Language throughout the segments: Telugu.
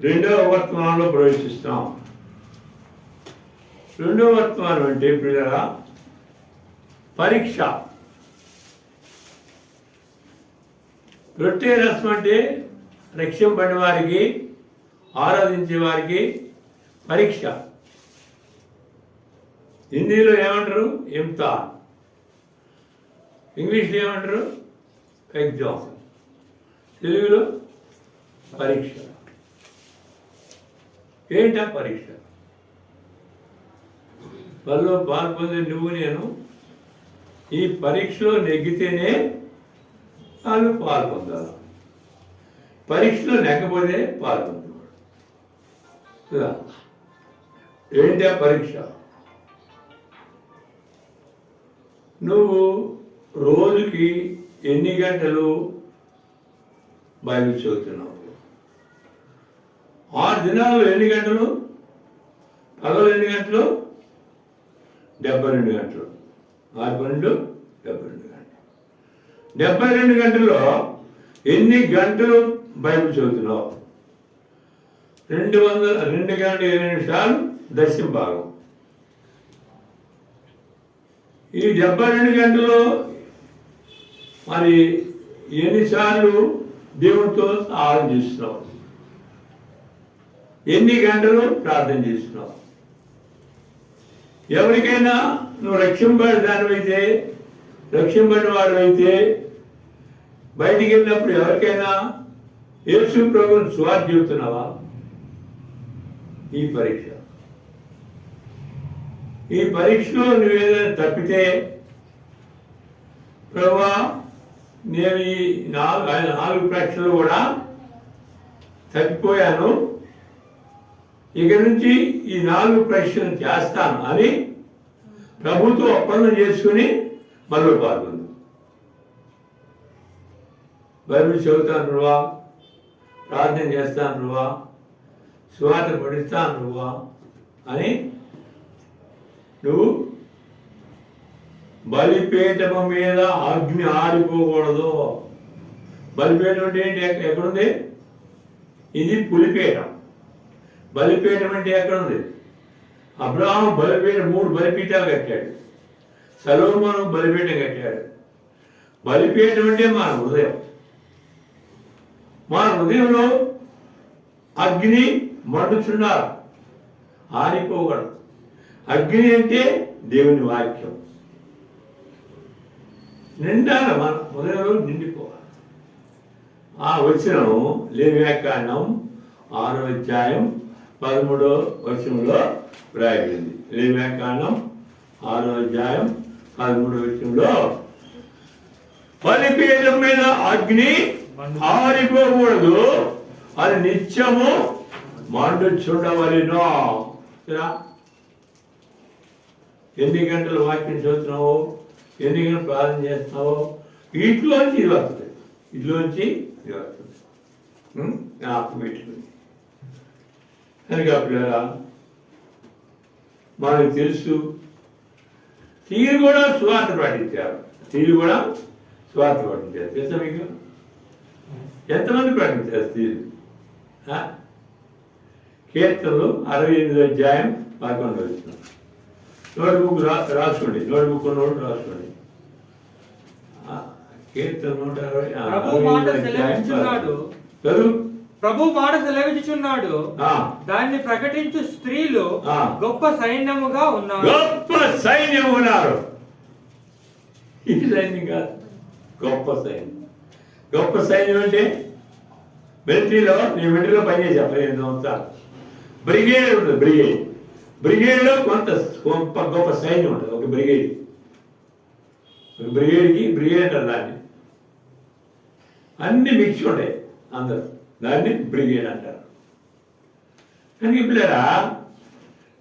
రెండవ వర్తమానంలో ప్రవేశిస్తాం. రెండవ వర్తమానం అంటే పిల్లల పరీక్ష. రొట్టె రసం అంటే రక్షింపబడిన వారికి, ఆరాధించే వారికి పరీక్ష. హిందీలో ఏమంటారు? ఇమ్తిహాన్. ఇంగ్లీష్లో ఏమంటారు? ఎగ్జామ్. తెలుగులో పరీక్ష. ఏంటా పరీక్ష? వాళ్ళు పాల్పొందే నువ్వు నేను ఈ పరీక్షలో నెగ్గితేనే వాళ్ళు పాల్పొందాలి. పరీక్షలో నెగ్గపోతే పాల్పొందేవాడు. ఏంటా పరీక్ష? నువ్వు రోజుకి ఎన్ని గంటలు బైబిల్ చదువుతున్నావు? 6 దినాలు ఎన్ని గంటలు? పగలు ఎన్ని గంటలు? 72 గంటలు. 6 12 72 గంటలు. 72 గంటల్లో ఎన్ని గంటలు బైబిల్ చదువుతున్నావు? 2 గంటల 20 నిమిషాలు దశమ భాగం. ఈ 72 గంటల్లో మరి ఎన్నిసార్లు దేవునితో ఆరాధన చేస్తున్నావు? ఎన్ని గంటలు ప్రార్థన చేస్తున్నావు? ఎవరికైనా నువ్వు రక్షింపబడిన దానివైతే, రక్షింపబడిన వాడు అయితే బయటికి వెళ్ళినప్పుడు ఎవరికైనా యేసు ప్రభువుని సువార్త చెబుతున్నావా? ఈ పరీక్ష. ఈ పరీక్షలో నువ్వేదైనా తప్పితే, ప్రభువా నేను ఈ 4 పరీక్షలు కూడా తప్పిపోయాను, ఇక నుంచి ఈ 4 పరీక్షలు చేస్తాను అని ప్రభుతో ఒప్పందం చేసుకుని మళ్ళీ పాల్గొంది. బైబిల్ చదువుతాను నువ్వా, ప్రార్థన చేస్తాను నువ్వా, సువార్త పఠిస్తాను నువ్వా అని నువ్వు బలిపీఠము మీద అగ్ని ఆరిపోకూడదు. బలిపీఠం అంటే ఏంటి? ఎక్కడుంది? ఇది పులిపీఠం. బలిపీఠం అంటే ఎక్కడుంది? అబ్రహాము బలిపీఠం 3 బలిపీఠాలు కట్టాడు. సొలొమోను బలిపీఠం కట్టాడు. బలిపీఠం అంటే మన హృదయం. మన హృదయంలో అగ్ని మండుచున్నారు, ఆరిపోకూడదు. అగ్ని అంటే దేవుని వాక్యం నిండాలి, మన హృదయంలో నిండిపోవాలి. ఆ వచనం లేవ్యాకాండం 6వ అధ్యాయం 13వ వచనంలో వ్రాయబడింది. లేవ్యాకాండం 6వ అధ్యాయం 13వ వచనంలో బలిపీఠం మీద అగ్ని ఆరిపోకూడదు, అది నిత్యము మండుచుండవలెను. ఎన్ని గంటలు వాక్యం చదువుతున్నావో, ఎన్ని గంటలు ప్రార్థన చేస్తున్నావో, ఇంట్లోంచి ఇది వస్తుంది, ఇంట్లోంచి ఇది వస్తుంది. జ్ఞాపకం పెట్టుకుని కనుక పిల్లరా, మనకు తెలుసు తీరు కూడా సువార్త ప్రకటించారు. తీరు కూడా సువార్త ప్రకటించారు. తెలుసా మీకు? ఎంతమంది ప్రకటించారు తీరు? కీర్తనలు 68వ అధ్యాయం 11వ వచనం. నోట్బుక్ రాసుకోండి, నోట్బుక్ ఉన్నోడు రాసుకోండి. కీర్తన 160 ప్రభు మాట సెలవిచ్చుచున్నాడు, దాన్ని ప్రకటించు స్త్రీలు గొప్ప సైన్యముగా ఉన్నారు. గొప్ప సైన్యం ఉన్నారు. ఈ సైన్యం కాదు, గొప్ప సైన్యం. గొప్ప సైన్యం అంటే మిలిటరీలో, నేను మిలిటరీలో పనిచేసా 15 సంవత్సరాలు. బ్రిగేడ్ ఉంటుంది, బ్రిగేడ్. బ్రిగేడ్లో కొంత గొప్ప సైన్యం ఉంటుంది. ఒక బ్రిగేడ్, బ్రిగేడ్ అంటారు దాన్ని. అన్ని మిక్స్ ఉంటాయి అందరు, దాన్ని బ్రిగేడ్ అంటారు. కానీ పిల్లరా,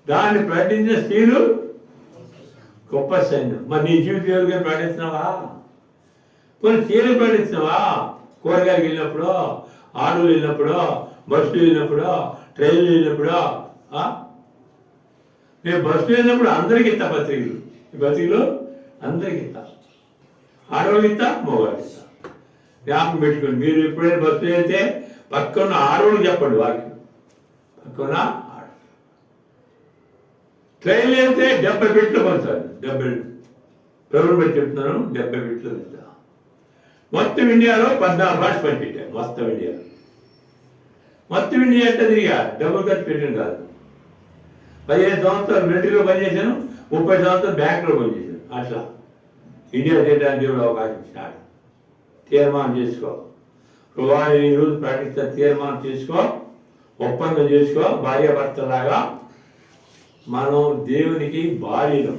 దాన్ని ప్రకటించిన స్త్రీలు గొప్ప సైన్యం. మరి నీ జీవితంగా ప్రకటిస్తున్నావా? కొన్ని స్త్రీలు ప్రకటిస్తున్నావా? కూరగాయలకు వెళ్ళినప్పుడు, ఆటోలు వెళ్ళినప్పుడు, బస్సులు వెళ్ళినప్పుడు, ట్రైన్లు వెళ్ళినప్పుడు. నేను బస్సులో వెళ్ళినప్పుడు అందరికి ఇస్తా పత్రికలు. ఈ పత్రికలు అందరికి ఇస్తా, ఆడవాళ్ళకి ఇస్తా, మగవాళ్ళకి ఇస్తా. జ్ఞాపకం పెట్టుకోండి. మీరు ఎప్పుడైనా బస్సులో వెళ్తే పక్కన ఆడవాళ్ళకి చెప్పండి వాక్యం. కొన ట్రైన్ వెళ్తే 70 బిట్లు పడతారు. 70 ప్రభుత్వం బట్టి చెప్తున్నాను, 70 బిట్లు వెళ్తా. మొత్తం ఇండియాలో 14 భాష పనిపెట్టారు. మొత్తం ఇండియా అంటే తిరిగా డబ్బులు ఖర్చు పెట్టింది కాదు. 15 సంవత్సరాలు మిలిటరీలో పనిచేశాను, 30 సంవత్సరాలు బ్యాంకులో పనిచేశాను. అట్లా ఇండియా చేయడానికి దేవుడు అవకాశం ఇచ్చినాడు. తీర్మానం చేసుకో, ప్రభువాని ఈరోజు ప్రకటిస్తా, తీర్మానం చేసుకో, ఒప్పందం చేసుకో. భార్యాభర్తలాగా మనం దేవునికి భార్యలు,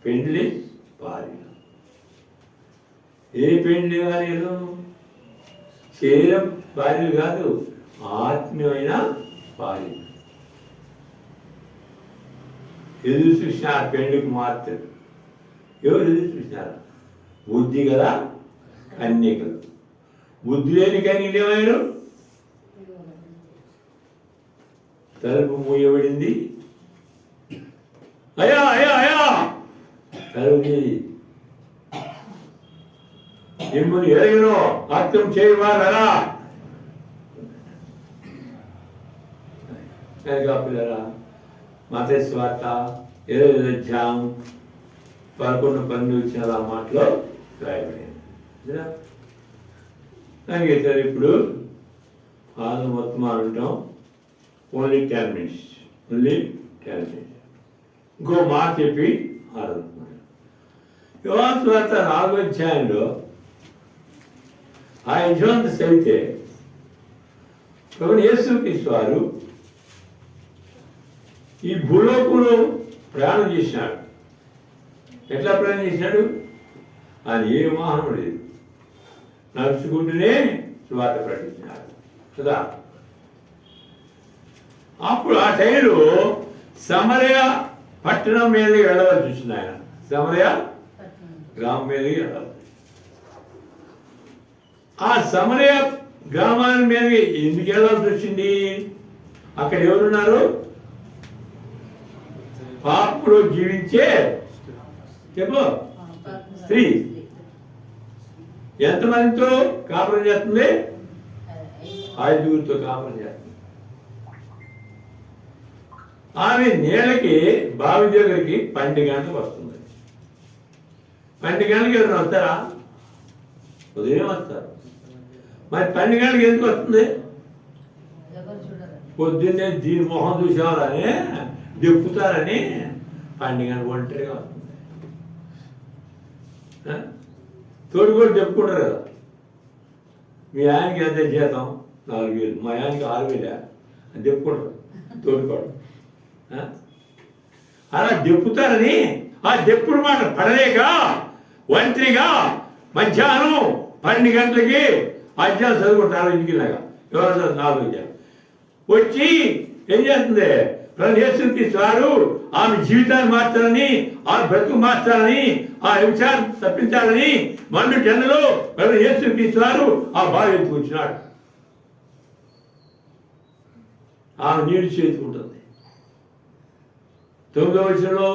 పెండ్లి భార్యలు. ఏ పెండ్లి భార్యలు? శరీరం భార్యలు కాదు, ఆత్మీయమైన భార్యలు. ఎదురు చూసినారు పెండ్లికి మాత్రం. ఎవరు ఎదురు చూసినారు? బుద్ధి గల కన్యకలు. బుద్ధి లేని కన్యకలు ఏమైనా? తలుపు మూయబడింది. అయ్యా అయ్యా అయ్యా తలుపు మిమ్మల్ని ఎరగను, అర్థం చేయవాలరా. పిల్లరా, మత్తయి సువార్త 20వ అధ్యాయం 11-12 వచ్చిన ఆ మాటలో రాయబడింది. దానికి సార్ ఇప్పుడు ఆదు మొత్తం అంటాం. Only 10 minutes. ఇంకో మాట చెప్పి ఆరంభించాం. యోహాను సువార్త 4వ అధ్యాయంలో ఆ యజమాని చదివితే ప్రభువు యేసుక్రీస్తు వారు ఈ భూలోకంలో ప్రయాణం చేసినాడు. ఎట్లా ప్రయాణం చేసినాడు? ఆయన ఏ వాహనం లేదు, నడుచుకుంటూనే సువార్త ప్రకటించినాడు కదా. అప్పుడు ఆ టైంలో సమరయ పట్టణం మీదకి వెళ్ళవలసి వచ్చింది. ఆయన సమరయ గ్రామం మీదకి వెళ్ళాలి. ఆ సమరయ గ్రామాన్ని మీదకి ఎందుకు వెళ్ళాల్సి వచ్చింది? అక్కడ ఎవరున్నారు? పాపంలో జీవించే చెప్పు స్త్రీ. ఎంతమందితో కాపురం చేస్తుంది? 5గురితో కాపురం చేస్తుంది. ఆమె నీళ్ళకి బావి దగ్గరికి 12 గంటలకు వస్తుంది. 12 గంటలకు ఎవరైనా వస్తారా? ఉదయం వస్తారు. మరి 12 గంటలకు ఎందుకు వస్తుంది? పొద్దున్నే దీని మొహం చూసేవారని దెప్పుతారని 12 గంటలకు ఒంటరిగా వస్తుంది. తోడుకోడు చెప్పుకుంటారు కదా. మీ ఆయనకి ఎంత జీతం? 4,000. మా ఆయనకి 6,000 అని చెప్పుకుంటారు తోడుకోడు. అలా దెప్పుతారని ఆ దెప్పుడు మాట పడలేక ఒంటరిగా మధ్యాహ్నం 12 గంటలకి అధ్యాయం చదువుకుంటారు. ఇంటికిలాగా ఎవరు 4 వచ్చి ఏం చేస్తుంది? యేసుక్రీస్తు వారు ఆమె జీవితాన్ని మార్చాలని, ఆమె బ్రతుకు మార్చాలని, ఆ విచారం తప్పించాలని మండు జన్మలో యేసుక్రీస్తు వారు ఆ బావి ఎత్తుకొచ్చినాడు. ఆమె నీళ్ళు చేతుకుంటుంది. 9వ వచనంలో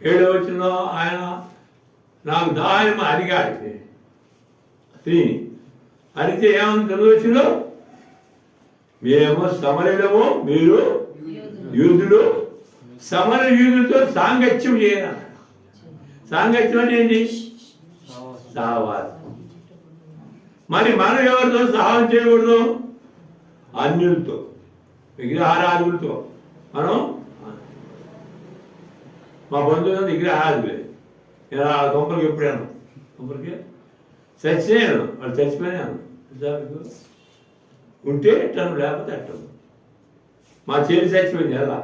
7వ వచనంలో ఆయన నాకు దాహం అడిగాడు స్త్రీని. అడిగితే ఏమన్నా 9వ వచనంలో మేము సమరయులము, మీరు యూదులు. సమర యూదులతో సాంగత్యం చేయాలన్నాడు. సాంగత్యం అంటే ఏంటి? సహవాసం. మరి మనం ఎవరితో సహాయం చేయకూడదు? అన్యులతో, విగ్రహారాధులతో. మనం మా బంధువులు విగ్రహారాధులే. నేను ఆ గొంపలకి ఎప్పుడైనా గొంపలకి చచ్చిపోయాను, వాళ్ళు చచ్చిపోయాను. ఉంటే ఎట్టను, లేకపోతే అట్టను. మా చెల్లి చచ్చిపోయింది ఎలా?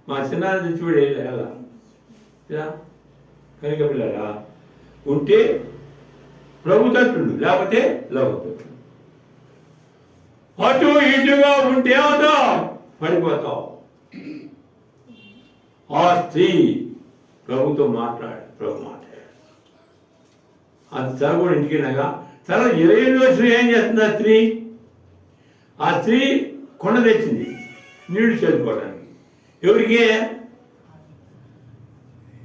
మా చిన్నాన్న చచ్చిపోయి ఎలా? కనుక పిల్లరా ఉంటే ప్రభు తట్టుండు, లేకపోతే లేకపోతే అటు ఇటుగా ఉంటే అవుతావు, పడిపోతావు. ఆ స్త్రీ ప్రభుతో మాట్లాడు, ప్రభు మాట్లాడాడు. అది తన కూడా ఇంటికినాగా తన 20 రోజులు ఏం చేస్తుంది ఆ స్త్రీ? ఆ స్త్రీ కొండ తెచ్చింది నీళ్లు చదువుకోవడానికి. ఎవరికి?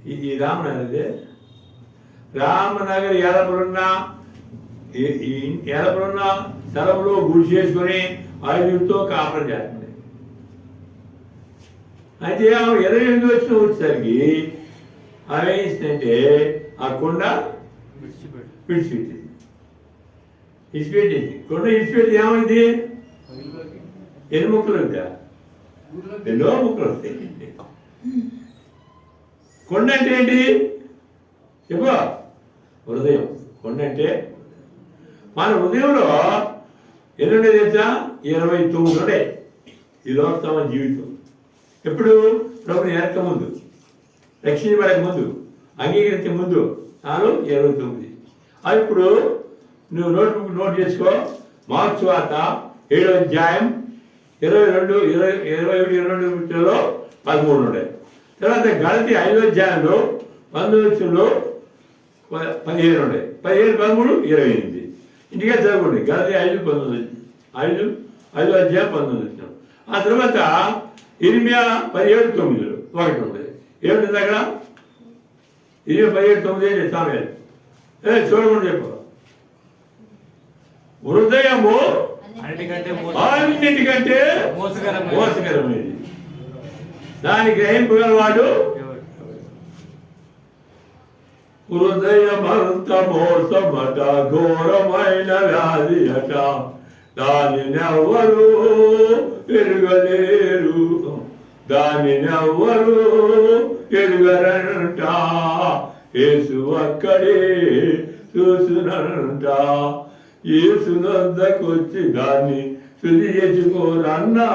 ఈ రామనగర్. రామనగర్ ఎలపలున్న స్థలంలో గుడి చేసుకొని 5గురితో కాపురం చేస్తుంది. అయితే 28 వచ్చేసరికి ఆమె ఏమిస్తుందంటే ఆ కొండ విడిచిపెట్టింది. ఇడిచిపెట్టేది కొండ ఇడిచిపెట్టి ఏమైంది? ఎన్ని ముక్కలు ఉంటా? ఎన్నో ముక్కలు వస్తాయి. కొండ అంటే ఏంటి చెప్పు? హృదయం. కొండ అంటే మన హృదయంలో ఎన్ని ఉండే తెలుసా? 29 ఉండే ఈ లోకతమ జీవితం. ఎప్పుడు? ప్రభుని ఎరక ముందు, రక్షించబడక ముందు, అంగీకరించే ముందు 29. అది ఇప్పుడు నువ్వు నోట్ చేసుకో. మార్క్స్ వార్త 7వ అధ్యాయం 22, 21, 13 ఉన్నాయి. తర్వాత గలతీ 5వ అధ్యాయంలో 19 15 ఉన్నాయి. 17, 13, 28 ఇంటికే చదవండి. గలతీ 5:19, 5వ అధ్యాయం 19. ఆ తర్వాత ఇర్మియా 17:9 ఒకటి ఉంటుంది. ఏమిటి అక్కడ? ఇర్మియా 17:9 సామెత చూడకుండా చెప్పు. హృదయము అన్నిటికంటే మోసకరమైనది, దాని గ్రహింపగలవాడు. హృదయమంత మోసమట, ఘోరమైన వ్యాధి అట, దానినెవ్వరు ఎరుగలేరు, దానినెవ్వరు ఎరుగరంట, యేసు అక్కడే చూసునంట. యేసునొద్దకొచ్చి దాన్ని శుద్ధి చేసుకోరన్నా,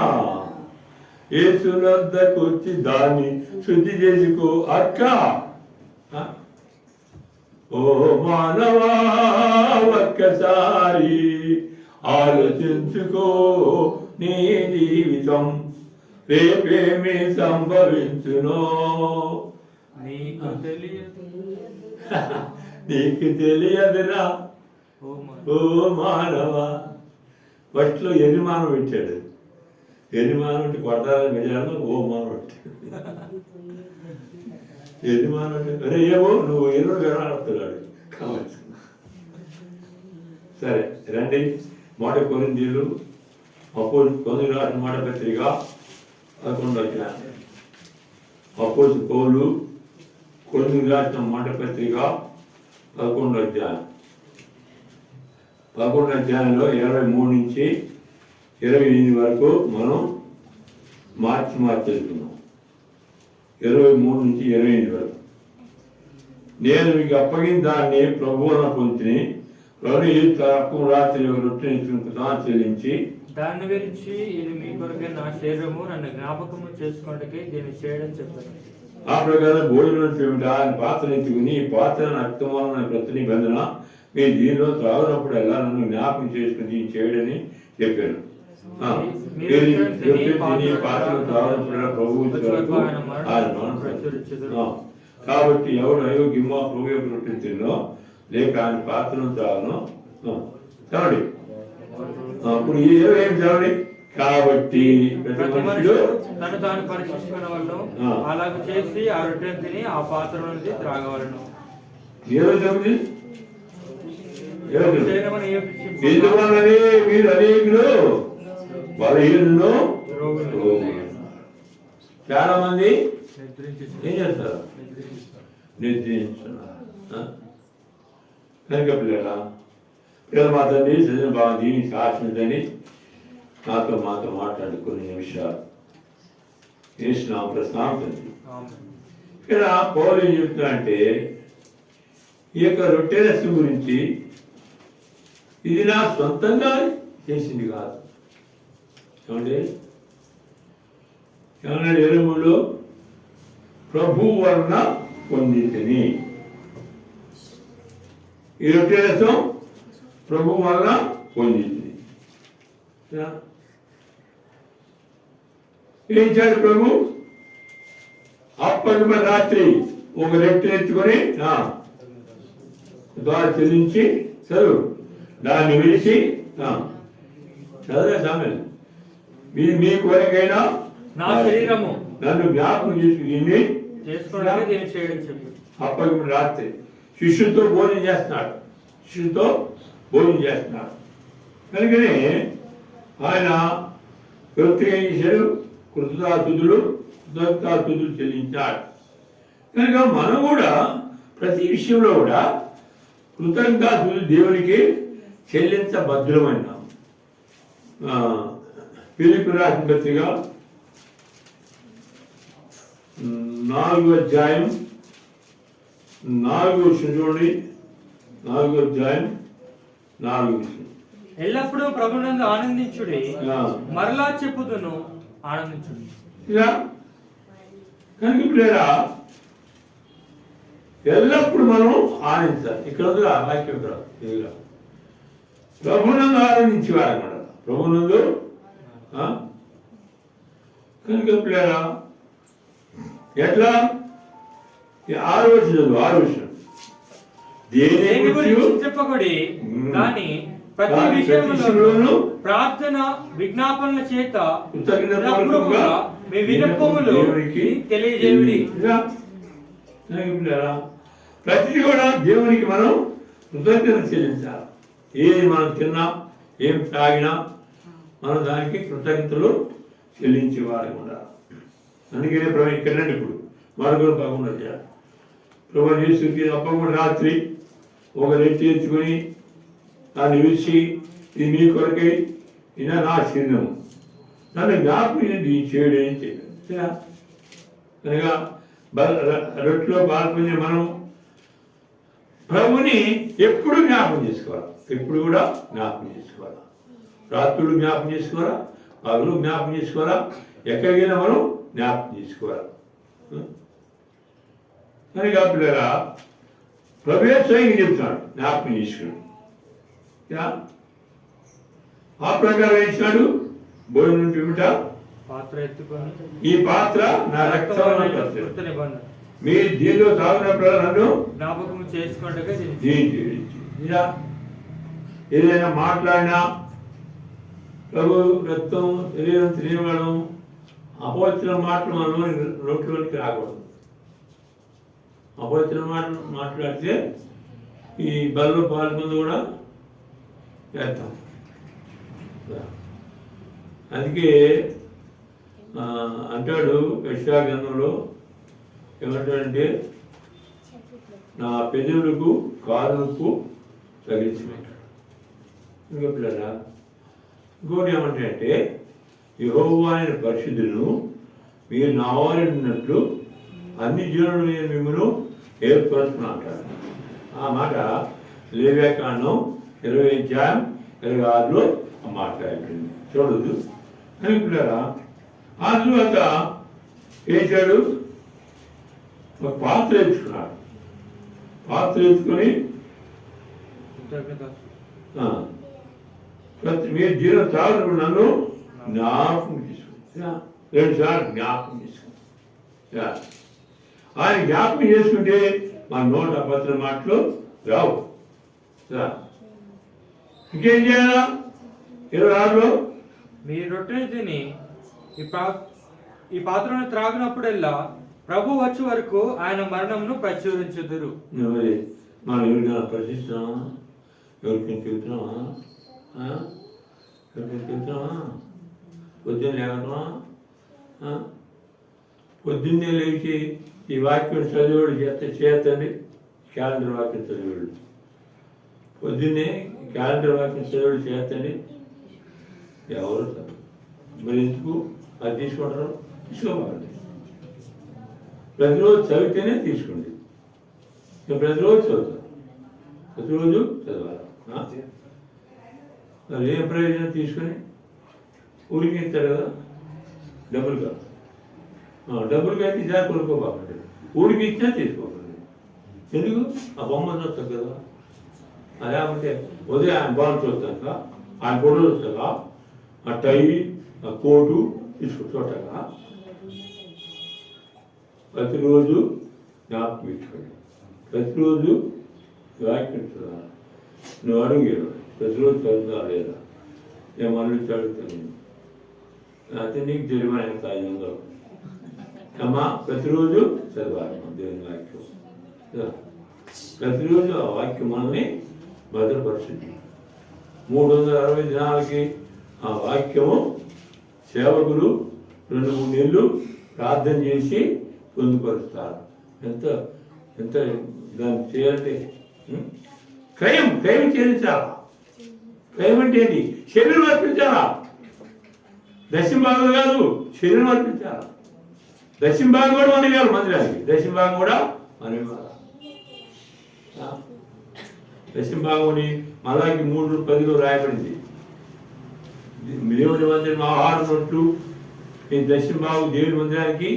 యేసునొద్దకొచ్చి దాన్ని శుద్ధి చేసుకో అక్క. ఓ మానవా, ఒక్కసారి ఆలోచించుకో, నీ జీవితం రేపేమి సంభవించునో నీకు తెలియదురా ఓ మానవా. ఫస్ట్లో ఎరిమానం పెట్టాడు. ఎరిమానం అంటే కొడతారని గజాలను ఓ మానం పెట్టాడు. ఎరిమానం అంటే అరే ఏమో నువ్వు ఎరుడు గడాడుతున్నాడు కావచ్చు. సరే రండి. మాట కొరింథీయులు అపోస్తలుడు రాసిన మాట పత్రిక 11వ అధ్యాయం. అపోస్తలుడు పౌలు కొరింథీయులకు రాసిన మాట పత్రిక 11వ అధ్యాయం. 11వ అధ్యాయంలో 23 నుంచి 28 వరకు మనం మార్చి వెళ్తున్నాం. 23 నుంచి 28 వరకు. నేను మీకు అప్పగిన దాన్ని ప్రభువున పొందిని, ప్రభు రాత్రి రొట్టెని చెల్లించి దాన్ని గురించి ఇది మీ కొరకే నా శరీరము, నన్ను జ్ఞాపకము చేసుకోవడానికి దీన్ని చేయడం చెప్పాను. ఆ ప్రకారం భోజనం చేయడం ఆయన పాత్ర ఎత్తుకుని, ఈ పాత్ర రక్తమాన ప్రతి నిబంధన మీ దీనిలో త్రాగినప్పుడల్లా నన్ను జ్ఞాపకం చేసుకుని దీన్ని చేయడని చెప్పాను. పాత్రను త్రాగినప్పుడల్లా ప్రభువు కాబట్టి ఎవడు అయోగ్యమో ప్రభు యొక్క రొట్టె తినో, లేక ఆయన పాత్రను త్రాగను చదవండి. అప్పుడు ఏం చదవండి. కాబట్టి ప్రతి మనుషుడు తను తాను పరీక్షించుకునేవాళ్ళు అలాగ చేసి ఆ రొట్టె తిని ఆ పాత్ర నుండి త్రాగవలను. ఎందువల్లనే మీరు అనేకులు బలహీనులు, చాలా మంది ఏం చేస్తారు? నిద్రించున్నారు. కనుక పిల్లల మా తండ్రి చదివిన బాగా దీన్ని సాక్షించని మాతో మాట్లాడు కొన్ని నిమిషాలు చేసిన ప్రశ్న. ఇక్కడ పౌలు ఏం చెప్తున్నా అంటే ఈ యొక్క రొట్టె రసం గురించి ఇది నా సొంతంగా చేసింది కాదు. ఏమంటే ఏమన్నాడు? ఎరుములో ప్రభు వలన పొందితిని. ఈ రొట్టె రసం ప్రభు వలన పొందితిని. ఏం చేయాలి ప్రభు? అప్పటి రాత్రి ఒక రెట్టె ఎత్తుకొని ద్వారా చెల్లించి చదువు దాన్ని విడిచి చదివే సమయం మీ కొరకైనా నా శరీరము నన్ను జ్ఞాపకం చేసుకుని అప్పటి రాత్రి శిష్యులతో భోజనం చేస్తున్నాడు. కనుకనే ఆయన ప్రతి ఏం చేశాడు? కృతజ్ఞతాస్తుతులు చెల్లించాడు. కనుక మనం కూడా ప్రతి విషయంలో కూడా కృతజ్ఞతాస్తుతులు దేవునికి చెల్లించబద్దులమైనాం. ఫిలిప్పీయులకు రాసిన పత్రిక 4వ అధ్యాయం 4వ వచనం చూడండి. 4వ అధ్యాయం 4వ వచనం. ఎల్లప్పుడూ ప్రభునందు ఆనందించుడి, మరలా చెప్పుదును ఆనందించుడి. కనుక పిల్లరా ఎల్లప్పుడు మనం ఆనందించాలి. ఇక్కడ ఉంది ఆ వాక్యం ఇదిగా ప్రభునందు ఆనందించేవారన్నమాట. ప్రభునందు కనుక పిల్లరా ఎట్లా 6వ వచనం 6వ వచనం. దేని గురించి చెప్పకూడి కానీ ప్రతి విషయంలోనూ ప్రార్థన విజ్ఞాపనల చేత మీ విన్నపములు తెలియజేయుడి. ప్రతిదీ కూడా దేవునికి మనం కృతజ్ఞత చెల్లించాలి. ఏది మనం తిన్నా ఏం తాగినా మనం దానికి కృతజ్ఞతలు చెల్లించేవారు కూడా. అందుకనే ప్రభు ఇక్కడండి ఇప్పుడు మరొకరు బాగుండదు చేయాలి. ప్రభు యేసుకి అప్పకుండా రాత్రి ఒక రెట్టి ఎత్తుకొని దాన్ని విడిచి ఇది మీ కొరకై ఇది నా శరీరము నన్ను జ్ఞాపకం చేయడం ఏం చేయాలి. కనుక రొట్టెలో పాల్పొంది మనం ప్రభుని ఎప్పుడు జ్ఞాపకం చేసుకోవాలి. ఎప్పుడు కూడా జ్ఞాపకం చేసుకోవాలి. రాత్రులు జ్ఞాపకం చేసుకోవాలా, పగలు జ్ఞాపకం చేసుకోవాలా, ఎక్కడికైనా మనం జ్ఞాపకం చేసుకోవాలి. కనుక పిల్లరా ప్రభువే స్వయంగా చెప్తున్నాడు జ్ఞాపకం చేసుకుని. ఆ ప్రకారం ఇచ్చినాడు భోజనం పిమిట పాత్ర ఎత్తుకొని ఈ పాత్ర నా రక్తం మీరు దీనిలో తాగినప్పుడు నన్ను జ్ఞాపకం చేసుకోండి. ఏదైనా మాట్లాడినా ప్రభు రక్తం శరీరం తినేవాడు అపవిత్ర మాటలు మనలో నోట్లోనికి రాకూడదు. అపవిత్ర మాటలు మాట్లాడితే ఈ బల్లో పాల్గొంది కూడా చేస్తాం. అందుకే అంటాడు యెషయా గ్రంథంలో ఏమంటాడంటే నా పెదవులకు కారుకు తగిలించమంటాడు. ఇంకా పిల్లరా ఇంకోటి ఏమంటాడంటే యెహోవా అయిన పరిశుద్ధులను మీరు నా వారినట్లు అన్ని జీవులను నేను మిమ్మల్ని ఏర్పరుచుకున్నా అంటారు. ఆ మాట లేవ్యాకాండం 20:26లో మాట్లాడుతుంది చూడదు. అని పిల్లరా ఆ తర్వాత వేసాడు ఒక పాత్ర ఎత్తుకున్నాడు. పాత్ర ఎత్తుకొని మీరు జీవన తాగు నన్ను జ్ఞాపకం చేసుకుని 2 సార్లు జ్ఞాపకం చేసుకుని ఆయన జ్ఞాపకం చేసుకుంటే మన నోట అభద్ర మాటలు రావు. ఇంకేం చేయాలా 26లో మీరు రొట్టెని తిని ఈ పాత్రను త్రాగినప్పుడల్లా ప్రభు వచ్చే వరకు ఆయన మరణంను ప్రచురించుదురు. మనం ఎవరికైనా ప్రశ్నిస్తున్నామా? ఎవరికైనా చెబుతున్నామా? ఎవరికైనా చెబుతున్నామా? పొద్దున్న లేవటమా? పొద్దున్నే లేచి ఈ వాక్యం చదివాడు చేస్తండి. క్యాలెండర్ వాక్యం చదివాడు పొద్దున్నే క్యాలెండర్ వాక్యం చదివాడు చేస్తండి. ఎవరు మరి ఎందుకు అది తీసుకుంటారు? తీసుకోవాలి. ప్రతిరోజు చదివితేనే తీసుకోండి. ప్రతిరోజు చదువుతారు, ప్రతిరోజు చదవాలి. మరి ఏ ప్రయోజనం తీసుకొని ఊరికి ఇస్తారు కదా డబ్బులు కాదు. డబ్బులకి అయితే ఈసారి కొనుక్కోబాకండి. ఊరికి ఇచ్చినా తీసుకోకండి. ఎందుకు? ఆ బొమ్మ చూస్తాం కదా. అదేమంటే ఉదయం ఆయన బొమ్మ చూస్తాక ఆయన ఫోటో చూస్తాక ఆ టై ఆ కోటు తీసుకు చూడగా ప్రతిరోజు జ్ఞాపకం ఇచ్చుకోండి. ప్రతిరోజు వాక్యం చదవాలి. నువ్వు అడిగాడు ప్రతిరోజు చదువుతా లేదా? నేను మళ్ళీ చదువుతాను. అయితే నీకు జరిమానా ఎంత 500 అమ్మా. ప్రతిరోజు చదవాలి దేవుని వాక్యం. ప్రతిరోజు ఆ వాక్యం మనల్ని భద్రపరుస్తుంది. 360 దినాలకి ఆ వాక్యము సేవకులు 2-3 నెలలు ప్రార్థన చేసి పొందుపరుస్తారు. ఎంత ఎంత దాన్ని చేయాలంటే క్రయం చెల్లించాలా. క్రయం అంటే ఏంటి? శరీరం అర్పించాలా. దశంభాగం కాదు, శరీరం అర్పించాలా. దశంభాగం కూడా మనం ఇవ్వాలి మందిరానికి. దశంభాగం కూడా మనం ఇవ్వాలి. దశంభాగంని మళ్ళాకి 3:10 రాయబడింది. దేవుని మందిరం ఆహారం నోట్లు నేను దశంభాగం దేవుని మందిరానికి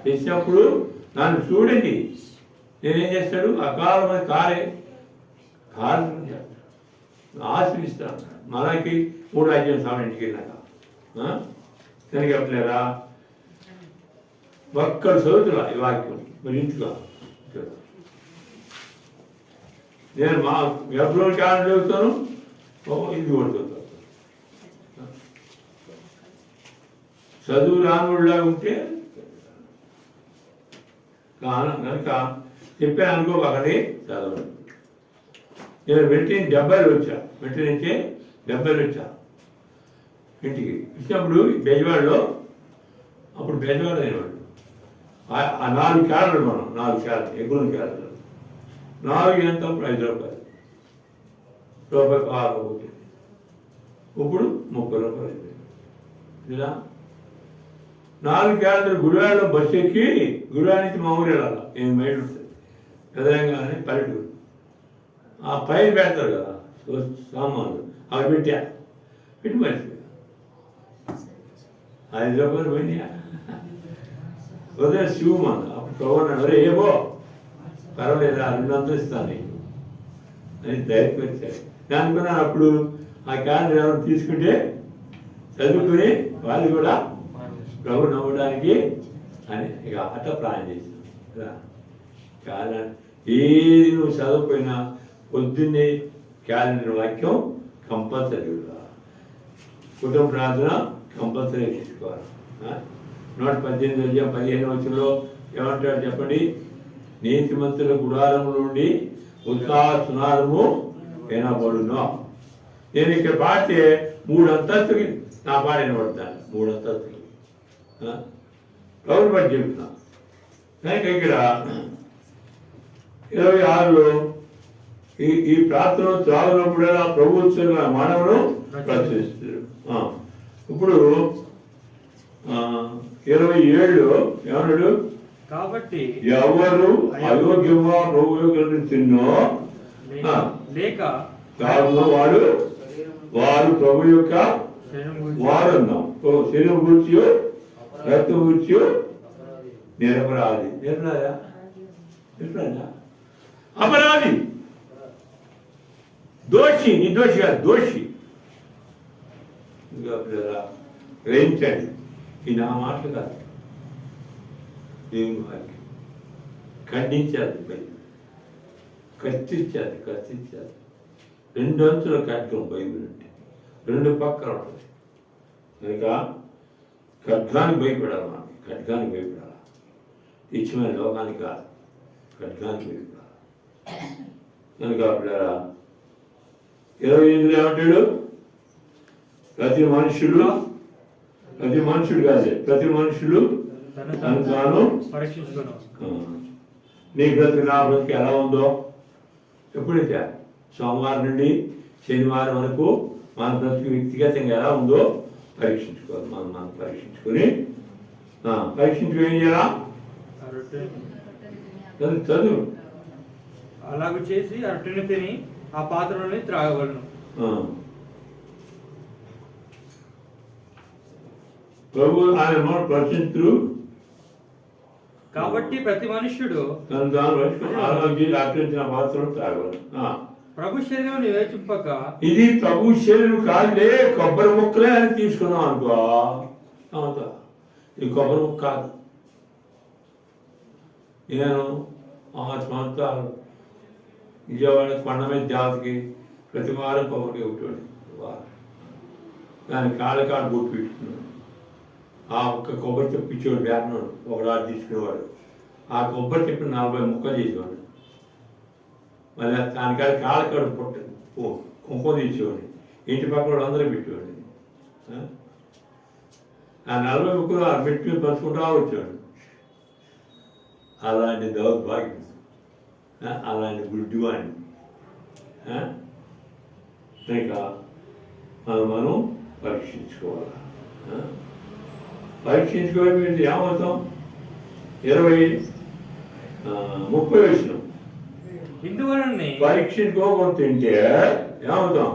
తెచ్చినప్పుడు నన్ను చూడండి. నేనేం చేస్తాడు? అకాలమైన కారం ఆశ్రయిస్తాను. మనకి 3 సమయానికి వెళ్ళాక కనుక ఒక్కడు చదువుతున్నా ఈ వాక్యం మరి ఇంట్లో. నేను మా ఎబ్రోన్ కాలం చదువుతాను, ఇది కూడా చదువుతాను. చదువు రానుడిలాగా ఉంటే కనుక చెప్పాను అనుకో అక్కడే చదవడం. నేను వెంటనే 70 వచ్చా. వెంటనే నుంచి 70 వచ్చా ఇంటికి వచ్చినప్పుడు బెజవాడలో. అప్పుడు బెజవాడ అనేవాడు. ఆ 4 క్యారెట్లు మనం 4 క్యారెట్లు ఎగురు క్యారెట్లు 4 ఎంత? 5 రూపాయలు. రూపాయి 6 ఒకటి. ఇప్పుడు 30 రూపాయలు అయిపోయింది. ఇలా 4 క్యారెట్లు గుడివాడలో బస్సు ఎక్కి గుడివాడ నుంచి మా ఊరు వెళ్ళాలి. 8 మైళ్ళు ఉంటుంది. ఎదరంగానే పల్లెటూరు. ఆ పైన పెడతారు కదా సామాన్లు, అవి పెట్టి మర్చిపోయా. 5 రూపాయలు పోయినాయా? ఉదయం శివమాన అప్పుడు చదువున్నాడు. అరే ఏమో పర్వాలేదా 200 ఇస్తాను అని ధైర్యం వచ్చాడు. నేను అనుకున్నాను అప్పుడు ఆ క్యాలెండర్ ఎవరు తీసుకుంటే చదువుకుని వాళ్ళు కూడా ప్రభు నవ్వడానికి అని ఇక అట్లా ప్లాన్ చేసాను. క్యాలెండర్ ఏది నువ్వు చదవకపోయినా పొద్దున్నే క్యాలెండర్ వాక్యం కంపల్సరీ. కుటుంబ ప్రార్థన కంపల్సరీ తీసుకోవాలి. 118:15 ఏమంటాడు చెప్పండి? నీతిమంతుల గుడారము నుండి ఉత్సాహ సునాదము వినబడును. నేను ఇక్కడ పాడితే 3 అంతస్తులు నా పాట వినబడతాను. 3 అంతస్తులు ఎవరు పట్టి చెప్తున్నా. కనుక ఇక్కడ 26లో ఈ ప్రార్థన త్రాగునప్పుడు ప్రభుత్వ మానవుడు ప్రశ్నిస్తారు. ఇప్పుడు 27లో ఏమన్నాడు? కాబట్టి ఎవరు అయోగ్యంగా ప్రభు తిన్నో లేక వారు ప్రభు యొక్క వారు అన్నాం. శరీరం గురించి రక్తం గురించి నిరపరాధి. అపరాధి, దోషి. నిర్దోషి కాదు, దోషి. గ్రహించండి, ఈ నా మాటలు కాదు, దేవుని వాక్యం. ఖండించాలి, కత్తిచ్చాలి. 2 అంచుల ఖడ్గం బైబిల్ అంటే 2 పక్కన ఉంటుంది. కనుక ఖడ్గానికి భయపడాలి. మనం ఖడ్గానికి భయపడాలి. ఇచ్చమైన లోకానికి కాదు, ఖడ్గానికి భయపడాలి. కనుక పిల్లరా 28లో ఏమంటాడు? ప్రతి మనుషుడు కాదు, ప్రతి మనుషుడు తను తాను నీ బ్రతుకు నా బ్రతుకు ఎలా ఉందో ఎప్పుడైతే సోమవారం నుండి శనివారం వరకు మన బ్రతుకు వ్యక్తిగతంగా ఎలా ఉందో పరీక్షించుకోవాలి. మనం పరీక్షించుకొని ఏం చేయాలా? చదువు అలాగ చేసి అరటిని తిని ఆ పాత్రలోని త్రాగవలను. ప్రభు ఆయన నోట్ ప్రశ్నించు. కాబట్టి ప్రతి మనుష్యుడు తను ఆరోగ్య పాత్రను త్రాగవలను. ప్రభు శరీరం నివేచింపక, ఇది ప్రభు శరీరం కాదులే, కొబ్బరి ముక్కలే అని తీసుకున్నాం అనుకో. ఇది కొబ్బరి ముక్క కాదు. నేను 6 సంవత్సరాలు విజయవాడ కొండ మీద జాతికి ప్రతి వారం కొబ్బరి ఒకటి దాని కాళ్ళకాడు బొట్టు పెట్టుకున్నాడు. ఆ ఒక్క కొబ్బరి చెప్పు ఇచ్చేవాడు. బ్యాగ్నోడు ఒకడాడు తీసుకునేవాడు. ఆ కొబ్బరి చెప్పి 40 ముక్కలు చేసేవాడు. మళ్ళీ దానికాడ కాళ్ళకాడు పుట్ట కుంకుమ తీసేవాడిని. ఇంటి పక్కన అందరూ పెట్టేవాడిని. ఆ 40 ముక్కలు ఆ మెట్లు పంచుకుంటా వచ్చాడు. అలాంటి దౌర్భాగ్యం, అలాంటి గుడ్డివాణి. ఇంకా మనం పరీక్షించుకోవాలి. పరీక్షించుకోవడం ఏంటి? ఏమవుతాం? 30 వచ్చినాం. ఇందువలనే పరీక్షించుకోకుండా తింటే ఏమవుతాం?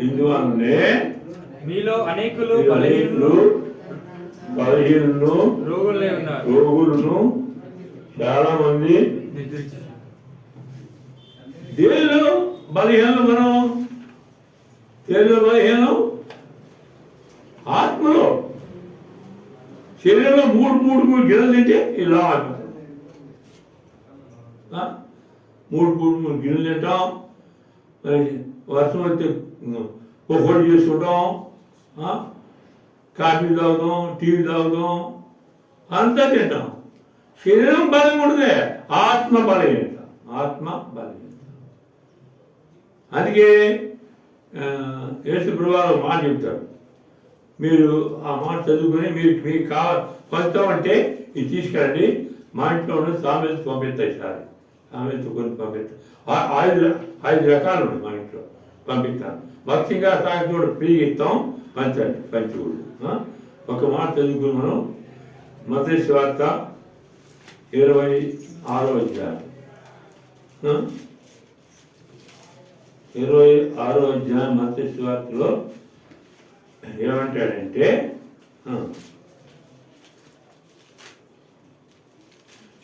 ఇందువల్లనే మీలో అనేకులు బలహీనులు రోగులను చాలా మంది. దేనిలో బలహీనం? మనం దేనిలో బలహీనం? ఆత్మలో. శరీరంలో మూడు గిన్నెలు తింటే ఇలా మూడు గిన్నెలు తింటాం. వర్షం వస్తే పొగోడు చేసుకుంటాం, కాఫీ తాగుతాం, టీవీ తాగుతాం, అంతా తింటాం. శరీరం బలంగా ఉంటుంది, ఆత్మ బలహీనత. ఆత్మ బలహీనత. అందుకే యేసు ప్రభువారు మాట చెప్తాడు. మీరు ఆ మాట చదువుకొని మీకు ఫలితం అంటే ఇది తీసుకెళ్ళండి, మా ఇంట్లో ఉన్న సామెత పంపిస్తాయి సార్. సామెత కొన్ని పంపిస్తాను. 5 రకాలు ఉన్నాయి మా ఇంట్లో, పంపిస్తాను. భక్తిగా సాగుడు ఫ్రీగా ఇస్తాం, పంచుకోడు. ఒక మాట చదువుకుని మనం మత్తయి సువార్త 26వ అధ్యాయం. 26వ అధ్యాయం మత్తయి సువార్తలో ఏమంటాడంటే,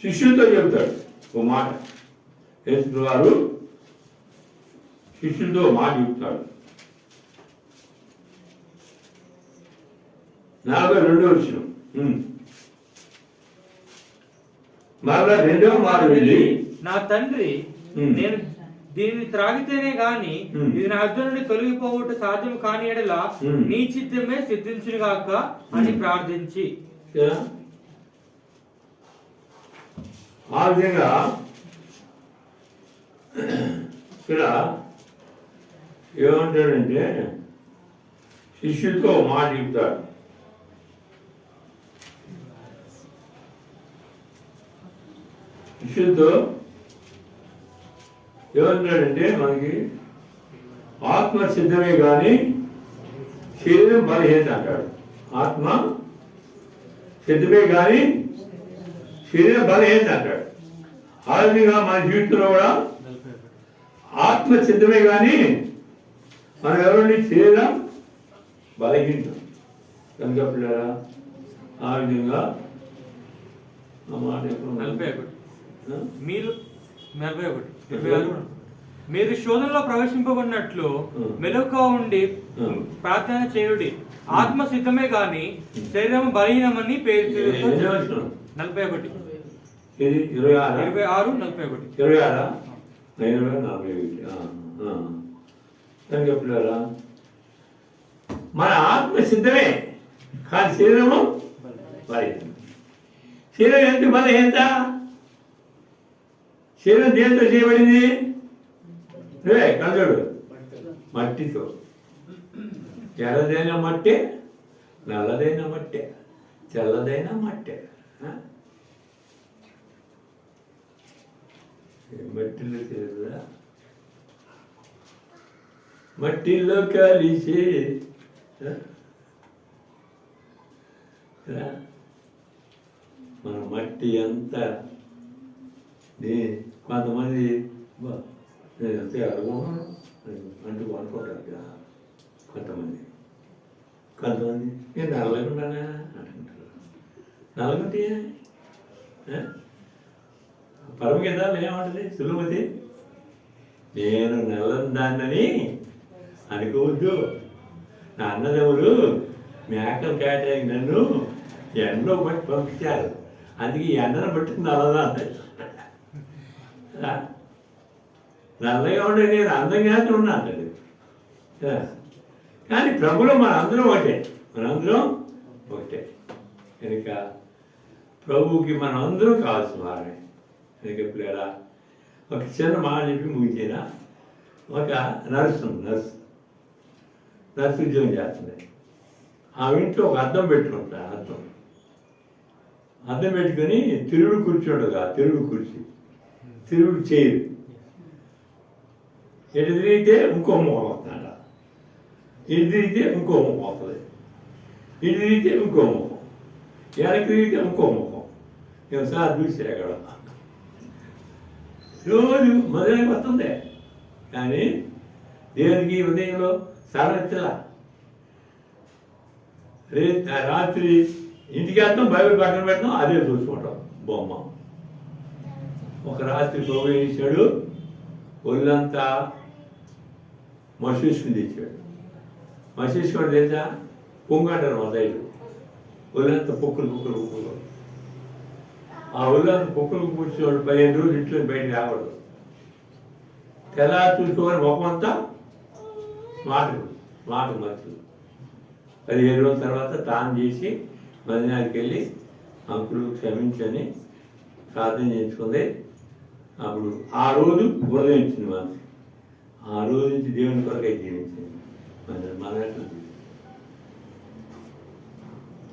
శిష్యులతో చెబుతాడు ఓ మాట. యేసు వారు శిష్యులతో మాట చెప్తాడు. 42వ వచనం. మరలా 2వ మాట వెళ్ళి, నా తండ్రి, నేను దీనిని త్రాగితేనే గాని ఇది నా అర్థం నుండి తొలగిపోవట సాధ్యం కాని ఎడలా నీ చిత్తమే సిద్ధించును గాక అని ప్రార్థించి. ఆ విధంగా ఇక్కడ ఏమంటాడంటే శిష్యులతో మాట చెప్తాడు. శిష్యులతో ఏమంటాడంటే, మనకి ఆత్మ సిద్ధమే కానీ శరీరం బలహీనత అంటాడు. ఆత్మ సిద్ధమే కానీ శరీరం బలహీనత అంటాడు. ఆ విధంగా మన జీవితంలో కూడా ఆత్మ సిద్ధమే కానీ మనం ఎవరండి? శరీరం బలహీనం కనుక పిల్లరా, ఆ విధంగా ఆ మాట మీరు శోధనలో ప్రవేశింపబడినట్లు మెలకుగా ఉండి ప్రార్థన చేయుడి. ఆత్మ సిద్ధమే గాని శరీరం బలహీనమని పేరు. 41 26 41 మన ఆత్మ సిద్ధమే కానీ శరీరము బలహీనం. శరీరం ఎంత బలహీనత? శరీరం దేంతో చేయబడింది? కలడు మట్టితో. ఎర్రదైన మట్టే, నల్లదైన మట్టే, తెల్లదైన మట్టే. మట్టిలో చేరుదా? మట్టిలో కలిసి మన మట్టి అంతా కొంతమంది నేనంతే అడుగున్నాను అంటూ అనుకుంటారు కదా. కొంతమంది నేను నల్లగున్నానా అంటుంటారు. నల్లగుంటే పరమగీతాలు ఏమంటుంది సులుమతి? నేను నల్లని దాన్నని అనుకోవద్దు. నా అన్నదమ్ములు మేకలు కేటాయి నన్ను ఎండలో బట్టి పంపించారు, అందుకే ఎండను బట్టి నల్లదా అంటారు. నల్లగా ఉండే నేను అందంగానే ఉన్నా అంటాడు. కానీ ప్రభులో మనందరం ఒకటే, కనుక ప్రభువుకి మనందరం కావాల్సిన వారే. కనుక పిల్లరా, ఒక చిన్న మాట చెప్పి ముగిచేనా. ఒక నర్సు ఉద్యోగం చేస్తుంది. ఆ ఇంట్లో ఒక అద్దం పెట్టుకుంటాడు. అద్దం పెట్టుకొని తిరుగుడు కుర్చీ ఉంటుంది, ఆ తిరుగుడు కుర్చీ, తిరుగుడు చైర్, ఎటు తిరిగితే ఇంకో ముఖం వస్తుందట, ఇటు తిరిగితే ఇంకో ముఖం వస్తుంది, ఇటు తిరిగితే ఇంకో ముఖం, వెనక్కి తిరిగితే ఇంకో ముఖం. నేను సార్ చూసాను అక్కడ రోజు మొదలైన వస్తుంది. కానీ దేవునికి ఉదయంలో సరవెత్తలా. రాత్రి ఇంటికి వెళ్తాం, బైబిల్ పక్కన పెడతాం, అదే చూసుకుంటాం బొమ్మ. ఒక రాత్రి ప్రభు ఏం చేశాడు, ఒళ్ళంతా మసూసుకుని తెచ్చాడు. మసూసుకొని తెలుసా, పొంగంటారు మా సైడు, ఒళ్ళంతా పొక్కులు. ఆ ఒళ్ళంతా పొక్కులు కూర్చోడు 15 రోజులు ఇంట్లో బయటకు రావడు. తెల్లారి చూసుకోవాలి ముఖం అంతా మాట మరుచు. 15 రోజుల తర్వాత తాను చేసి మదినానికి వెళ్ళి అంకులు క్షమించని ప్రార్థన చేయించుకుంది. అప్పుడు ఆ రోజు ఉదయించింది మనసు. ఆ రోజు నుంచి దేవుని కొరకై జీవించింది. మన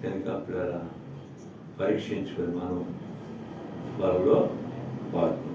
కనుక అప్పుడు పరీక్షించుకొని మనం వాళ్ళలో పాల్గొన్నాం.